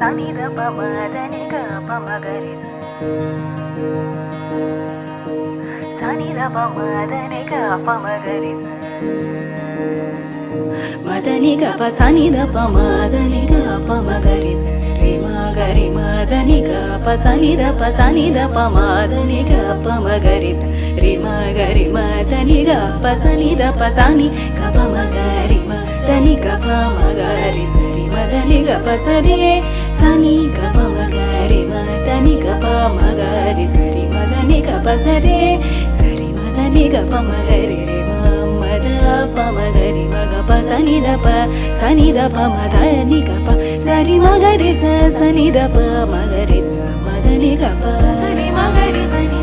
sani da pa ma da ni ga pa ma ga re sa sani da pa ma da ni ga pa ma ga re sa ma da ni ga pa sani da pa ma da ni ga pa ma ga re sa re ma da ni ga pa sani da pa ma da ni ga pa ma ga re sa re ma da ni ga pa sani da pa sani ga pa ma ga re ma da ni ga pa ma ga re sa re ma da ni ga pa sa re sani ga pa ma ga re ma da ni ga pa ma ga re sa re ma da ni ga pa sa re sa re ma da ni ga pa ma ga re re ma da pa ma ga re ma ga pa sani da pa ma da ni ga pa sa re ma ga re sa sani da pa ma ga re sa ma da ni ga pa sa re ma ga re sa ni